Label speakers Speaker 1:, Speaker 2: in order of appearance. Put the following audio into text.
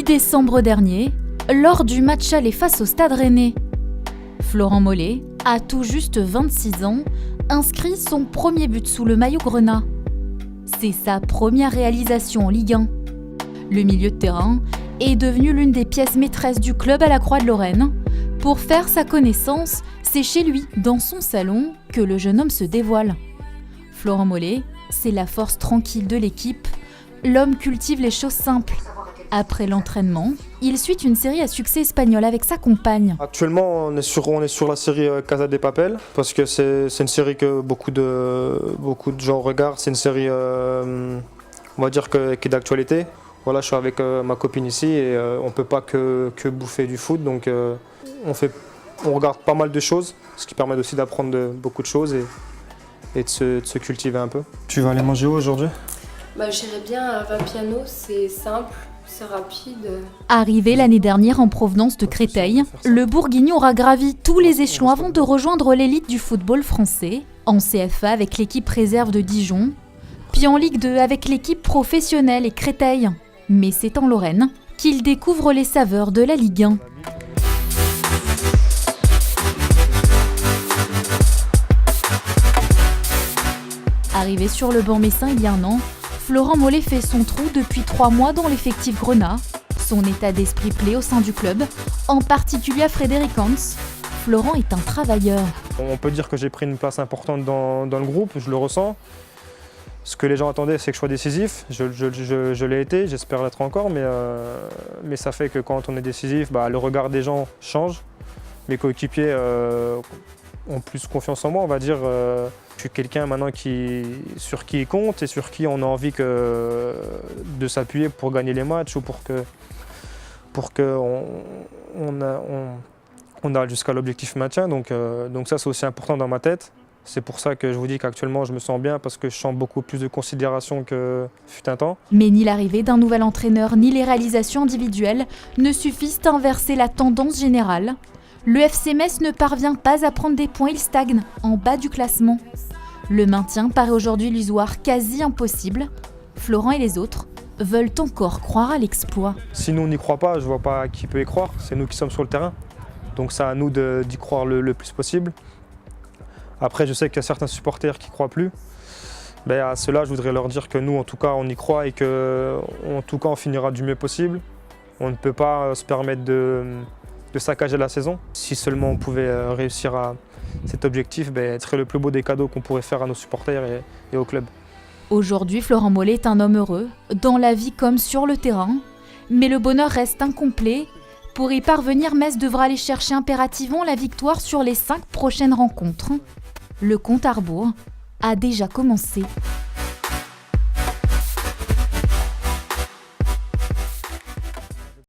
Speaker 1: 10 décembre dernier, lors du match aller face au Stade Rennais. Florent Mollet, à tout juste 26 ans, inscrit son premier but sous le maillot grenat. C'est sa première réalisation en Ligue 1. Le milieu de terrain est devenu l'une des pièces maîtresses du club à la Croix-de-Lorraine. Pour faire sa connaissance, c'est chez lui, dans son salon, que le jeune homme se dévoile. Florent Mollet, c'est la force tranquille de l'équipe. L'homme cultive les choses simples. Après l'entraînement, il suit une série à succès espagnol avec sa compagne.
Speaker 2: Actuellement, on est sur la série Casa de Papel, parce que c'est une série que beaucoup de gens regardent. C'est une série, on va dire, qui est d'actualité. Voilà, je suis avec ma copine ici et on ne peut pas que bouffer du foot, donc on regarde pas mal de choses, ce qui permet aussi d'apprendre beaucoup de choses et de se cultiver un peu. Tu vas aller manger où aujourd'hui ?
Speaker 3: J'irais bien à Vapiano, c'est simple, c'est rapide.
Speaker 1: Arrivé l'année dernière en provenance de Créteil, le Bourguignon aura gravi tous les échelons avant de rejoindre l'élite du football français, en CFA avec l'équipe réserve de Dijon, puis en Ligue 2 avec l'équipe professionnelle et Créteil. Mais c'est en Lorraine qu'il découvre les saveurs de la Ligue 1. Arrivé sur le banc messin il y a un an, Florent Mollet fait son trou depuis 3 mois dans l'effectif grenat. Son état d'esprit plaît au sein du club, en particulier à Frédéric Hans. Florent est un travailleur.
Speaker 2: On peut dire que j'ai pris une place importante dans le groupe, je le ressens. Ce que les gens attendaient, c'est que je sois décisif. Je l'ai été, j'espère l'être encore, mais ça fait que quand on est décisif, le regard des gens change. Mes coéquipiers ont plus confiance en moi, on va dire. Je suis quelqu'un maintenant sur qui ils comptent et sur qui on a envie de s'appuyer pour gagner les matchs ou pour que on a jusqu'à l'objectif maintien. Donc ça, c'est aussi important dans ma tête. C'est pour ça que je vous dis qu'actuellement, je me sens bien parce que je sens beaucoup plus de considération que fut un temps.
Speaker 1: Mais ni l'arrivée d'un nouvel entraîneur ni les réalisations individuelles ne suffisent à inverser la tendance générale. Le FC Metz ne parvient pas à prendre des points, il stagne en bas du classement. Le maintien paraît aujourd'hui illusoire, quasi impossible. Florent et les autres veulent encore croire à l'exploit.
Speaker 2: Si nous on n'y croit pas, je ne vois pas qui peut y croire. C'est nous qui sommes sur le terrain. Donc c'est à nous d'y croire le plus possible. Après, je sais qu'il y a certains supporters qui ne croient plus. À ceux-là, je voudrais leur dire que nous, en tout cas, on y croit et qu'en tout cas, on finira du mieux possible. On ne peut pas se permettre de saccager la saison. Si seulement on pouvait réussir à cet objectif, ce serait le plus beau des cadeaux qu'on pourrait faire à nos supporters et au club.
Speaker 1: Aujourd'hui, Florent Mollet est un homme heureux, dans la vie comme sur le terrain. Mais le bonheur reste incomplet. Pour y parvenir, Metz devra aller chercher impérativement la victoire sur les 5 prochaines rencontres. Le compte à rebours a déjà commencé.